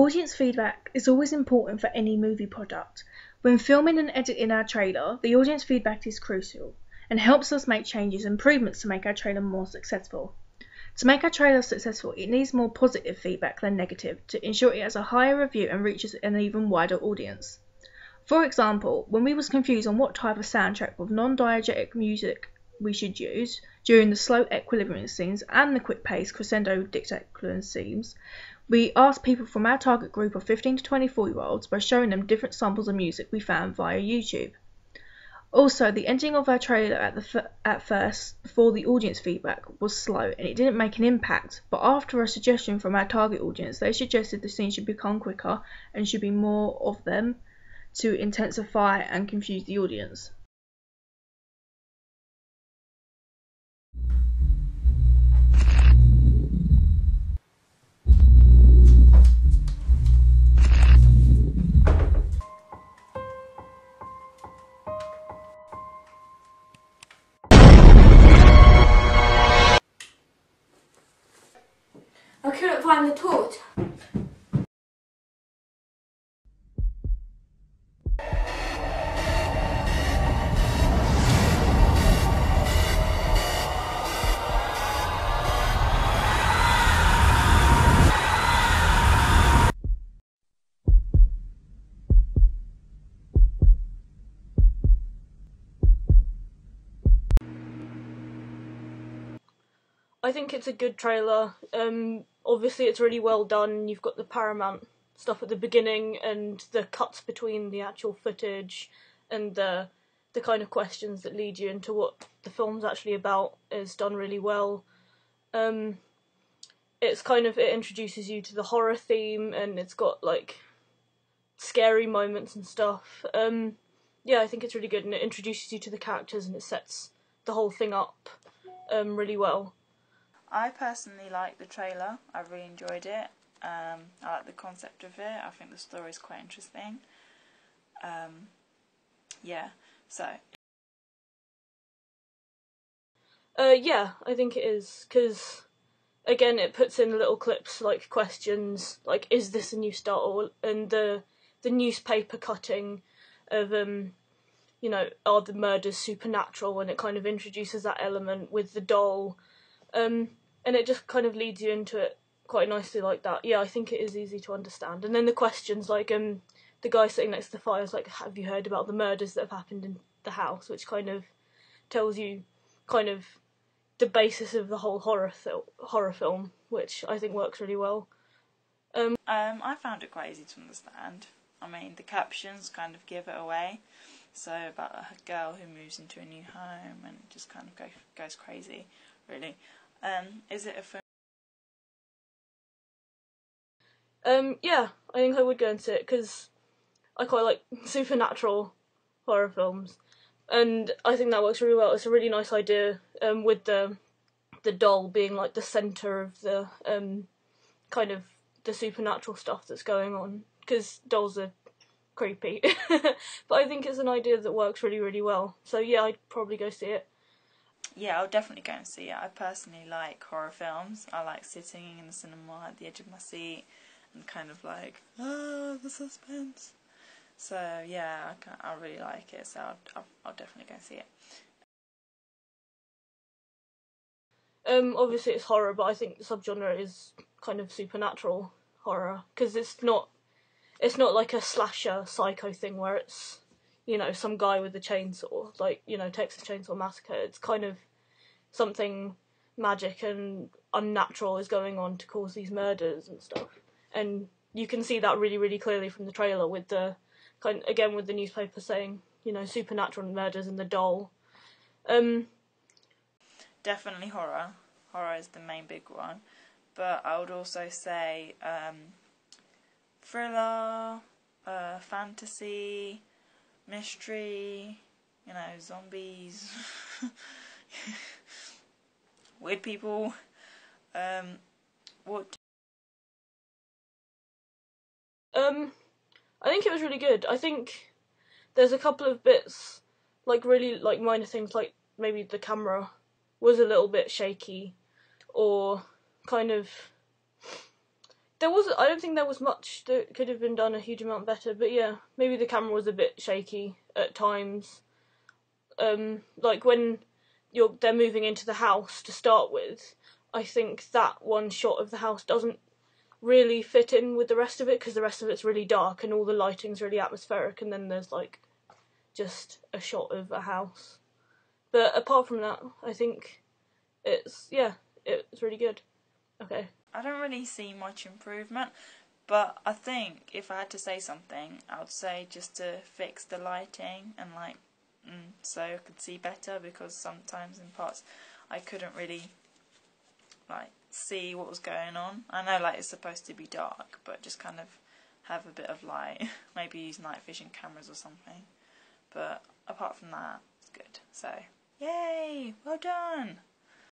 Audience feedback is always important for any movie product. When filming and editing our trailer, the audience feedback is crucial and helps us make changes and improvements to make our trailer more successful. To make our trailer successful, it needs more positive feedback than negative to ensure it has a higher review and reaches an even wider audience. For example, when we was confused on what type of soundtrack with non-diegetic music we should use during the slow equilibrium scenes and the quick-paced crescendo dictatorial scenes, we asked people from our target group of 15 to 24-year-olds by showing them different samples of music we found via YouTube. Also, the ending of our trailer at first, before the audience feedback, was slow and it didn't make an impact, but after a suggestion from our target audience, they suggested the scene should become quicker and should be more of them to intensify and confuse the audience. I couldn't find the torch. I think it's a good trailer. Obviously it's really well done. You've got the Paramount stuff at the beginning and the cuts between the actual footage and the kind of questions that lead you into what the film's actually about is done really well. It introduces you to the horror theme and it's got like scary moments and stuff. Yeah, I think it's really good and it introduces you to the characters and it sets the whole thing up really well. I personally like the trailer. I really enjoyed it. I like the concept of it. I think the story is quite interesting. Yeah, so. Yeah, I think it is, because again it puts in little clips like questions like, is this a new start, and the newspaper cutting of you know, are the murders supernatural, and it kind of introduces that element with the doll, and it just kind of leads you into it quite nicely like that. Yeah, I think it is easy to understand. And then the questions like the guy sitting next to the fire is like, have you heard about the murders that have happened in the house, which kind of tells you kind of the basis of the whole horror film, which I think works really well. I found it quite easy to understand. I mean, the captions kind of give it away. So about a girl who moves into a new home and just kind of goes crazy, really. Is it a film? Yeah, I think I would go and see it because I quite like supernatural horror films, and I think that works really well. It's a really nice idea, with the doll being like the centre of the kind of the supernatural stuff that's going on, because dolls are creepy. But I think it's an idea that works really, really well. So yeah, I'd probably go see it. Yeah, I'll definitely go and see it. I personally like horror films. I like sitting in the cinema at the edge of my seat and kind of like, the suspense. So yeah, I really like it. So I'll definitely go and see it. Obviously it's horror, but I think the subgenre is kind of supernatural horror, because it's not like a slasher psycho thing where it's, you know, some guy with a chainsaw, like, you know, Texas Chainsaw Massacre. It's kind of something magic and unnatural is going on to cause these murders and stuff. And you can see that really, really clearly from the trailer with the again with the newspaper saying, you know, supernatural murders and the doll. Definitely horror. Horror is the main big one. But I would also say thriller, fantasy, mystery, you know, zombies, weird people. What? I think it was really good. I think there's a couple of bits, like really like minor things, like maybe the camera was a little bit shaky, or kind of I don't think there was much that could have been done a huge amount better, but yeah, maybe the camera was a bit shaky at times. Like when they're moving into the house to start with, I think that one shot of the house doesn't really fit in with the rest of it, because the rest of it's really dark and all the lighting's really atmospheric, and then there's like just a shot of a house. But apart from that, I think it's really good. Okay. I don't really see much improvement, but I think if I had to say something, I would say just to fix the lighting and like so I could see better, because sometimes in parts I couldn't really like see what was going on. I know like it's supposed to be dark, but just kind of have a bit of light. Maybe use night vision cameras or something. But apart from that, it's good. So, yay! Well done!